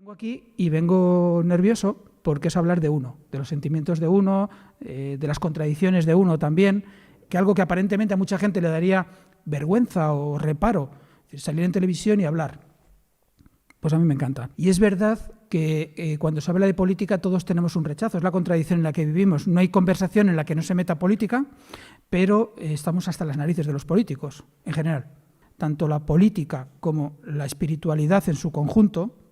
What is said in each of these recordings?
Vengo aquí y vengo nervioso porque es hablar de uno, de los sentimientos de uno, de las contradicciones de uno también, que algo que aparentemente a mucha gente le daría vergüenza o reparo, salir en televisión y hablar. Pues a mí me encanta. Y es verdad que cuando se habla de política todos tenemos un rechazo, es la contradicción en la que vivimos. No hay conversación en la que no se meta política, pero estamos hasta las narices de los políticos, en general. Tanto la política como la espiritualidad en su conjunto,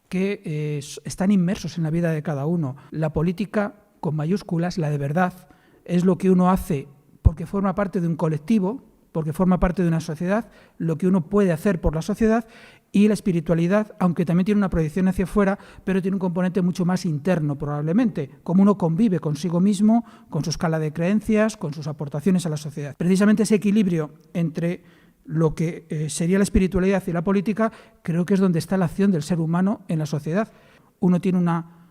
que están inmersos en la vida de cada uno. La política, con mayúsculas, la de verdad, es lo que uno hace porque forma parte de un colectivo, porque forma parte de una sociedad, lo que uno puede hacer por la sociedad, y la espiritualidad, aunque también tiene una proyección hacia afuera, pero tiene un componente mucho más interno probablemente, como uno convive consigo mismo, con su escala de creencias, con sus aportaciones a la sociedad. Precisamente ese equilibrio entre lo que sería la espiritualidad y la política, creo que es donde está la acción del ser humano en la sociedad. Uno tiene una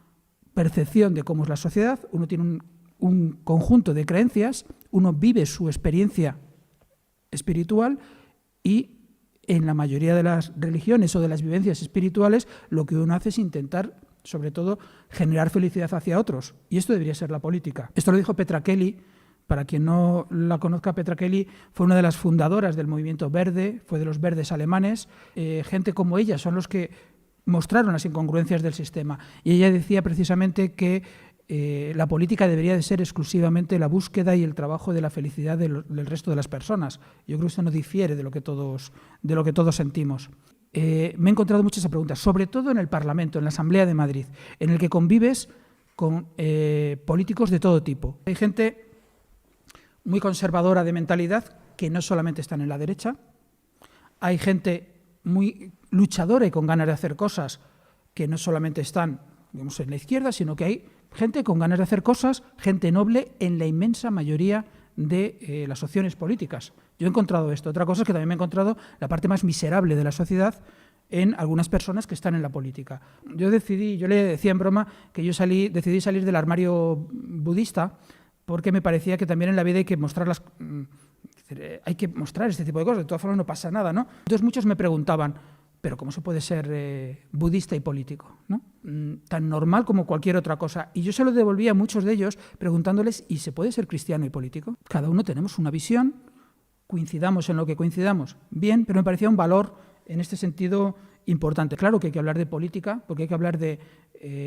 percepción de cómo es la sociedad, uno tiene un conjunto de creencias, uno vive su experiencia espiritual y en la mayoría de las religiones o de las vivencias espirituales lo que uno hace es intentar, sobre todo, generar felicidad hacia otros. Y esto debería ser la política. Esto lo dijo Petra Kelly. Para quien no la conozca, Petra Kelly fue una de las fundadoras del movimiento verde, fue de los verdes alemanes. Gente como ella son los que mostraron las incongruencias del sistema. Y ella decía precisamente que la política debería de ser exclusivamente la búsqueda y el trabajo de la felicidad del resto de las personas. Yo creo que esto no difiere de lo que todos sentimos. Me he encontrado muchas preguntas, sobre todo en el Parlamento, en la Asamblea de Madrid, en el que convives con políticos de todo tipo. Hay gente muy conservadora de mentalidad, que no solamente están en la derecha. Hay gente muy luchadora y con ganas de hacer cosas, que no solamente están, digamos, en la izquierda, sino que hay gente con ganas de hacer cosas, gente noble en la inmensa mayoría de las opciones políticas. Yo he encontrado esto. Otra cosa es que también me he encontrado la parte más miserable de la sociedad en algunas personas que están en la política. Yo le decía en broma que decidí salir del armario budista, porque me parecía que también en la vida hay que mostrar este tipo de cosas, de todas formas no pasa nada, ¿no? Entonces muchos me preguntaban, ¿pero cómo se puede ser budista y político, ¿no? Tan normal como cualquier otra cosa. Y yo se lo devolvía a muchos de ellos preguntándoles, ¿y se puede ser cristiano y político? Cada uno tenemos una visión, coincidamos en lo que coincidamos, bien, pero me parecía un valor en este sentido importante. Claro que hay que hablar de política, porque hay que hablar de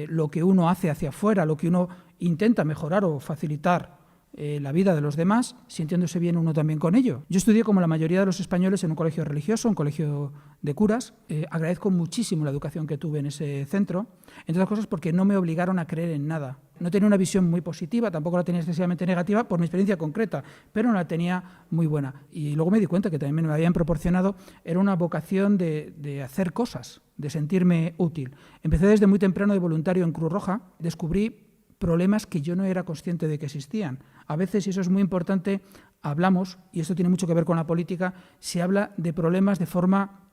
lo que uno hace hacia afuera, lo que uno intenta mejorar o facilitar la vida de los demás, sintiéndose bien uno también con ello. Yo estudié, como la mayoría de los españoles, en un colegio religioso, un colegio de curas. Agradezco muchísimo la educación que tuve en ese centro, entre otras cosas porque no me obligaron a creer en nada. No tenía una visión muy positiva, tampoco la tenía excesivamente negativa por mi experiencia concreta, pero no la tenía muy buena. Y luego me di cuenta que también me habían proporcionado, era una vocación de hacer cosas, de sentirme útil. Empecé desde muy temprano de voluntario en Cruz Roja, descubrí problemas que yo no era consciente de que existían. A veces, y eso es muy importante, hablamos, y esto tiene mucho que ver con la política, se habla de problemas de forma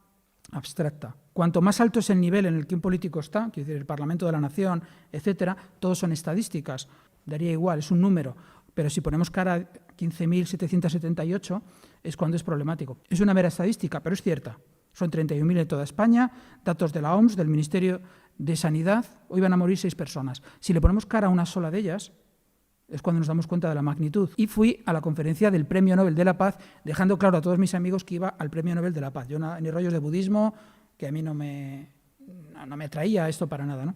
abstracta. Cuanto más alto es el nivel en el que un político está, quiero decir, el Parlamento de la Nación, etcétera, todos son estadísticas, daría igual, es un número, pero si ponemos cara a 15.778 es cuando es problemático. Es una mera estadística, pero es cierta. Son 31.000 en toda España, datos de la OMS, del Ministerio de Sanidad, hoy van a morir 6 personas. Si le ponemos cara a una sola de ellas, es cuando nos damos cuenta de la magnitud. Y fui a la conferencia del Premio Nobel de la Paz, dejando claro a todos mis amigos que iba al Premio Nobel de la Paz. Yo ni rollos de budismo, que a mí no me atraía esto para nada, ¿no?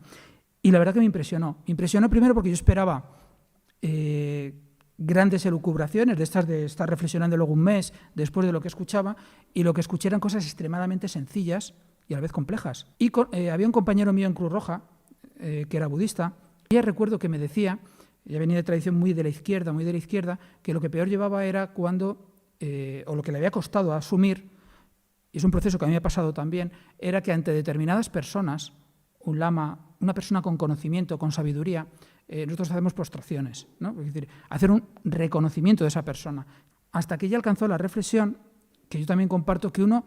Y la verdad que me impresionó. Me impresionó primero porque yo esperaba grandes elucubraciones, de estar reflexionando luego un mes después de lo que escuchaba, y lo que escuché eran cosas extremadamente sencillas y a la vez complejas. Y había un compañero mío en Cruz Roja, que era budista, y ya recuerdo que me decía, ya venía de tradición muy de la izquierda, que lo que peor llevaba era cuando, o lo que le había costado asumir, y es un proceso que a mí me ha pasado también, era que ante determinadas personas, un lama, una persona con conocimiento, con sabiduría, nosotros hacemos postraciones, ¿no? Es decir, hacer un reconocimiento de esa persona. Hasta que ella alcanzó la reflexión, que yo también comparto, que uno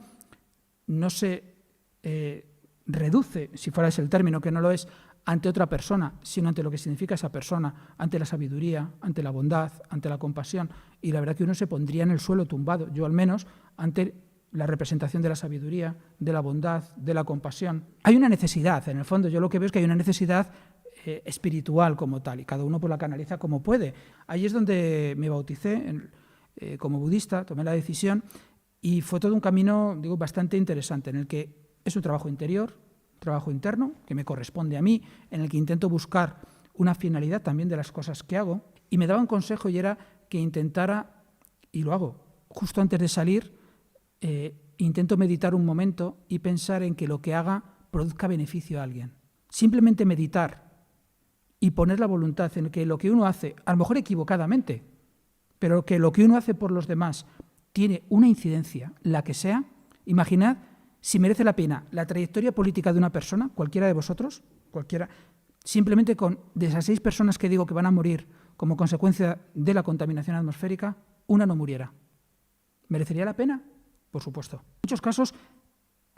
no se reduce, si fuera ese el término, que no lo es, ante otra persona, sino ante lo que significa esa persona, ante la sabiduría, ante la bondad, ante la compasión. Y la verdad que uno se pondría en el suelo tumbado, yo al menos, ante la representación de la sabiduría, de la bondad, de la compasión. Hay una necesidad, en el fondo yo lo que veo es que hay una necesidad espiritual como tal, y cada uno pues la canaliza como puede. Ahí es donde me bauticé como budista, tomé la decisión, y fue todo un camino, digo, bastante interesante, en el que es un trabajo interior, un trabajo interno, que me corresponde a mí, en el que intento buscar una finalidad también de las cosas que hago, y me daba un consejo y era que intentara, y lo hago, justo antes de salir, intento meditar un momento y pensar en que lo que haga produzca beneficio a alguien. Simplemente meditar y poner la voluntad en que lo que uno hace, a lo mejor equivocadamente, pero que lo que uno hace por los demás tiene una incidencia, la que sea. Imaginad si merece la pena la trayectoria política de una persona, cualquiera de vosotros, cualquiera, simplemente con de esas 6 personas que digo que van a morir como consecuencia de la contaminación atmosférica, una no muriera. ¿Merecería la pena? Por supuesto. En muchos casos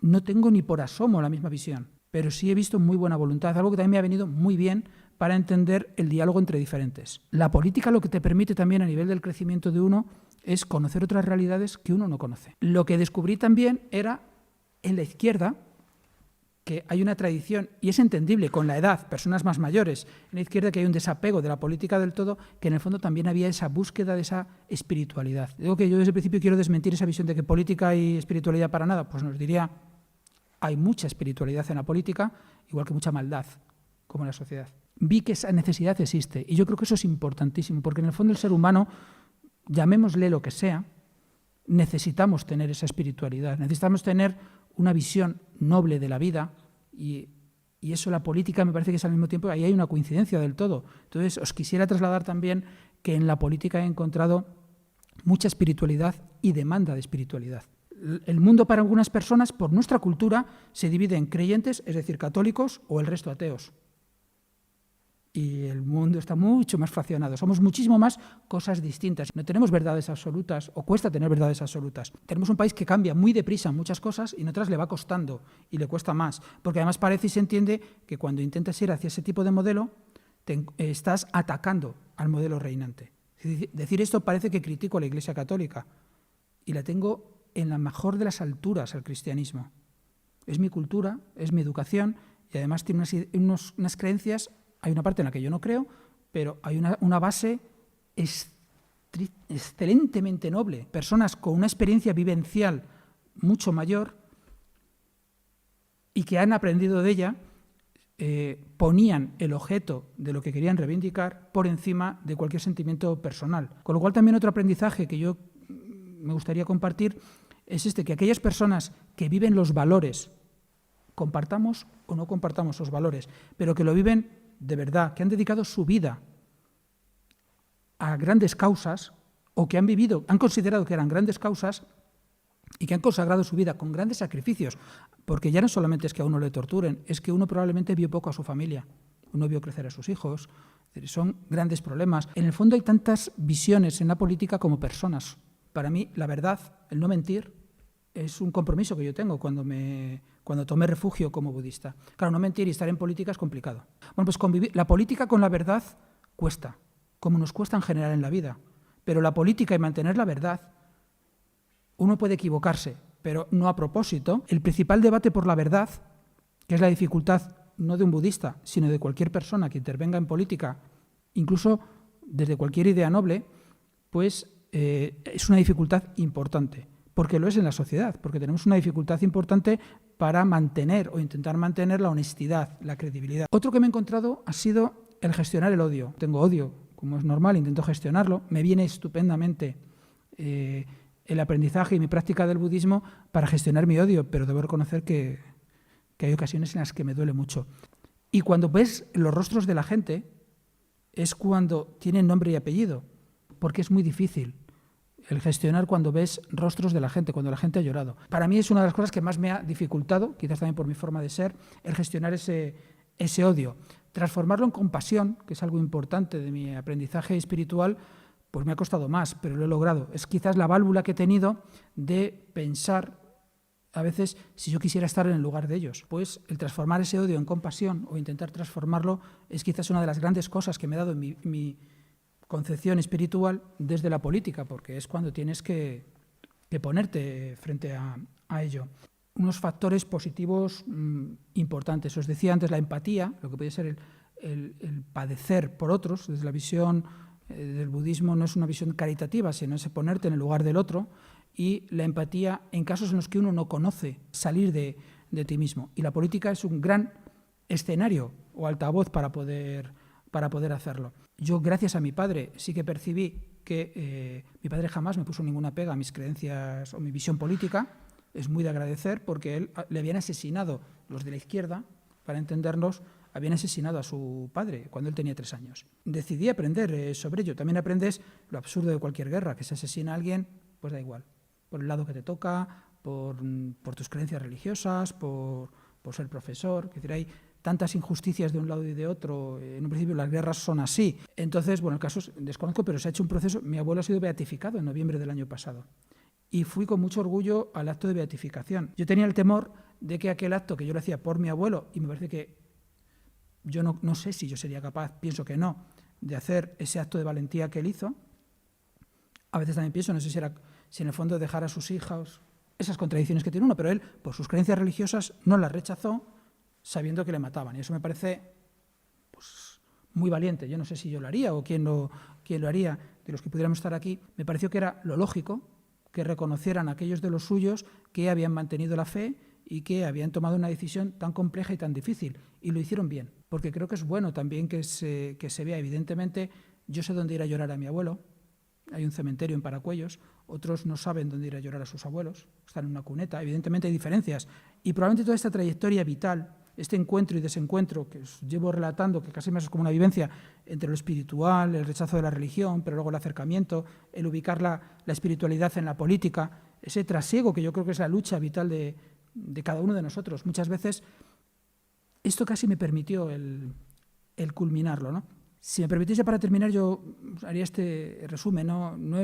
no tengo ni por asomo la misma visión, pero sí he visto muy buena voluntad, algo que también me ha venido muy bien para entender el diálogo entre diferentes. La política lo que te permite también a nivel del crecimiento de uno es conocer otras realidades que uno no conoce. Lo que descubrí también era en la izquierda, que hay una tradición, y es entendible con la edad, personas más mayores, en la izquierda que hay un desapego de la política del todo, que en el fondo también había esa búsqueda de esa espiritualidad. Digo que yo desde el principio quiero desmentir esa visión de que política y espiritualidad para nada, pues nos diría, hay mucha espiritualidad en la política, igual que mucha maldad, como en la sociedad. Vi que esa necesidad existe, y yo creo que eso es importantísimo, porque en el fondo el ser humano, llamémosle lo que sea, necesitamos tener esa espiritualidad, necesitamos tener una visión noble de la vida, y eso la política me parece que es al mismo tiempo, ahí hay una coincidencia del todo. Entonces os quisiera trasladar también que en la política he encontrado mucha espiritualidad y demanda de espiritualidad. El mundo para algunas personas, por nuestra cultura, se divide en creyentes, es decir, católicos, o el resto ateos. Y el mundo está mucho más fraccionado. Somos muchísimo más cosas distintas. No tenemos verdades absolutas, o cuesta tener verdades absolutas. Tenemos un país que cambia muy deprisa en muchas cosas y en otras le va costando y le cuesta más. Porque además parece y se entiende que cuando intentas ir hacia ese tipo de modelo, estás atacando al modelo reinante. Decir esto parece que critico a la Iglesia Católica, y la tengo en la mejor de las alturas al cristianismo. Es mi cultura, es mi educación, y además tiene unas creencias. Hay una parte en la que yo no creo, pero hay una base excelentemente noble. Personas con una experiencia vivencial mucho mayor y que han aprendido de ella, ponían el objeto de lo que querían reivindicar por encima de cualquier sentimiento personal. Con lo cual también otro aprendizaje que yo me gustaría compartir es que aquellas personas que viven los valores, compartamos o no compartamos esos valores, pero que lo viven de verdad, que han dedicado su vida a grandes causas, o que han considerado que eran grandes causas y que han consagrado su vida con grandes sacrificios, porque ya no solamente es que a uno le torturen, es que uno probablemente vio poco a su familia, uno vio crecer a sus hijos, son grandes problemas. En el fondo hay tantas visiones en la política como personas. Para mí, la verdad, el no mentir, es un compromiso que yo tengo cuando tomé refugio como budista. Claro, no mentir y estar en política es complicado. Bueno, pues la política con la verdad cuesta, como nos cuesta en general en la vida. Pero la política y mantener la verdad, uno puede equivocarse, pero no a propósito. El principal debate por la verdad, que es la dificultad no de un budista, sino de cualquier persona que intervenga en política, incluso desde cualquier idea noble, pues es una dificultad importante. Porque lo es en la sociedad, porque tenemos una dificultad importante para mantener o intentar mantener la honestidad, la credibilidad. Otro que me he encontrado ha sido el gestionar el odio. Tengo odio, como es normal, intento gestionarlo. Me viene estupendamente el aprendizaje y mi práctica del budismo para gestionar mi odio, pero debo reconocer que hay ocasiones en las que me duele mucho. Y cuando ves los rostros de la gente, es cuando tienen nombre y apellido, porque es muy difícil el gestionar cuando ves rostros de la gente, cuando la gente ha llorado. Para mí es una de las cosas que más me ha dificultado, quizás también por mi forma de ser, el gestionar ese odio. Transformarlo en compasión, que es algo importante de mi aprendizaje espiritual, pues me ha costado más, pero lo he logrado. Es quizás la válvula que he tenido de pensar, a veces, si yo quisiera estar en el lugar de ellos. Pues el transformar ese odio en compasión o intentar transformarlo es quizás una de las grandes cosas que me ha dado en mi concepción espiritual desde la política, porque es cuando tienes que que ponerte frente a ello. Unos factores positivos importantes. Os decía antes la empatía, lo que puede ser el padecer por otros, desde la visión del budismo no es una visión caritativa, sino es ponerte en el lugar del otro, y la empatía en casos en los que uno no conoce, salir de ti mismo. Y la política es un gran escenario o altavoz para poder hacerlo. Yo, gracias a mi padre, sí que percibí que mi padre jamás me puso ninguna pega a mis creencias o mi visión política. Es muy de agradecer porque él le habían asesinado, los de la izquierda, para entendernos, habían asesinado a su padre cuando él tenía 3 años. Decidí aprender sobre ello. También aprendes lo absurdo de cualquier guerra, que se asesina a alguien, pues da igual, por el lado que te toca, por tus creencias religiosas, por ser profesor. Es decir, hay tantas injusticias de un lado y de otro. En un principio las guerras son así. Entonces, bueno, el caso desconozco, pero se ha hecho un proceso. Mi abuelo ha sido beatificado en noviembre del año pasado. Y fui con mucho orgullo al acto de beatificación. Yo tenía el temor de que aquel acto que yo lo hacía por mi abuelo, y me parece que yo no sé si yo sería capaz, pienso que no, de hacer ese acto de valentía que él hizo. A veces también pienso, no sé si en el fondo dejar a sus hijos esas contradicciones que tiene uno, pero él, por sus creencias religiosas, no las rechazó sabiendo que le mataban. Y eso me parece pues, muy valiente. Yo no sé si yo lo haría o quién lo haría, de los que pudiéramos estar aquí. Me pareció que era lo lógico que reconocieran a aquellos de los suyos que habían mantenido la fe y que habían tomado una decisión tan compleja y tan difícil. Y lo hicieron bien, porque creo que es bueno también que se vea. Evidentemente, yo sé dónde ir a llorar a mi abuelo. Hay un cementerio en Paracuellos. Otros no saben dónde ir a llorar a sus abuelos. Están en una cuneta. Evidentemente hay diferencias. Y probablemente toda esta trayectoria vital, este encuentro y desencuentro que os llevo relatando, que casi más es como una vivencia entre lo espiritual, el rechazo de la religión, pero luego el acercamiento, el ubicar la espiritualidad en la política, ese trasiego que yo creo que es la lucha vital de cada uno de nosotros. Muchas veces esto casi me permitió el culminarlo, ¿no? Si me permitiese, para terminar, yo haría este resumen, ¿no?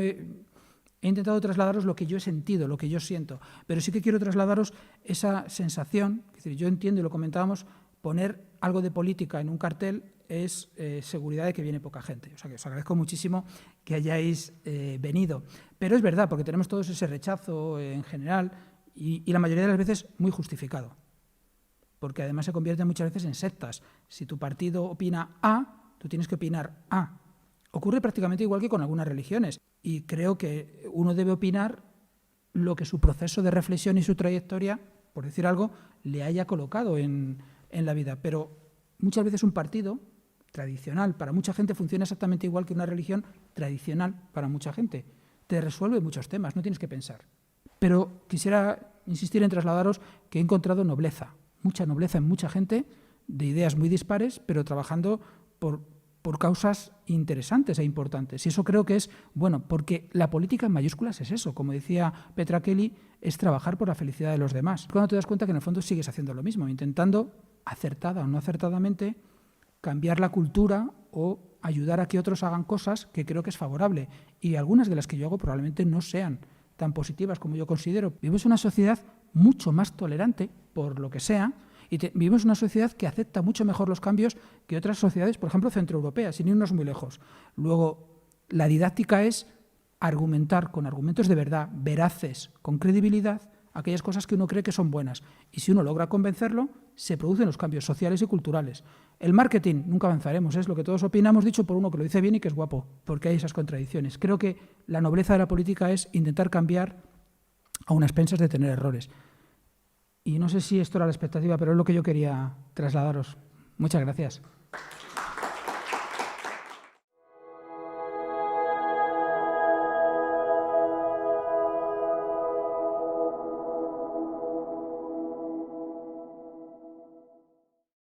He intentado trasladaros lo que yo he sentido, lo que yo siento, pero sí que quiero trasladaros esa sensación. Es decir, yo entiendo, y lo comentábamos, poner algo de política en un cartel es seguridad de que viene poca gente. O sea, que os agradezco muchísimo que hayáis venido. Pero es verdad, porque tenemos todos ese rechazo en general y la mayoría de las veces muy justificado, porque además se convierte muchas veces en sectas. Si tu partido opina A, tú tienes que opinar A. Ocurre prácticamente igual que con algunas religiones, y creo que uno debe opinar lo que su proceso de reflexión y su trayectoria, por decir algo, le haya colocado en la vida. Pero muchas veces un partido tradicional para mucha gente funciona exactamente igual que una religión tradicional para mucha gente. Te resuelve muchos temas, no tienes que pensar. Pero quisiera insistir en trasladaros que he encontrado nobleza, mucha nobleza en mucha gente, de ideas muy dispares, pero trabajando por causas interesantes e importantes. Y eso creo que es bueno, porque la política en mayúsculas es eso. Como decía Petra Kelly, es trabajar por la felicidad de los demás. Cuando te das cuenta que en el fondo sigues haciendo lo mismo, intentando, acertada o no acertadamente, cambiar la cultura o ayudar a que otros hagan cosas que creo que es favorable. Y algunas de las que yo hago probablemente no sean tan positivas como yo considero. Vivimos una sociedad mucho más tolerante, por lo que sea, y vivimos una sociedad que acepta mucho mejor los cambios que otras sociedades, por ejemplo, centroeuropeas, sin irnos muy lejos. Luego, la didáctica es argumentar con argumentos de verdad, veraces, con credibilidad, aquellas cosas que uno cree que son buenas. Y si uno logra convencerlo, se producen los cambios sociales y culturales. El marketing, nunca avanzaremos, es lo que todos opinamos, dicho por uno que lo dice bien y que es guapo, porque hay esas contradicciones. Creo que la nobleza de la política es intentar cambiar a unas expensas de tener errores. Y no sé si esto era la expectativa, pero es lo que yo quería trasladaros. Muchas gracias.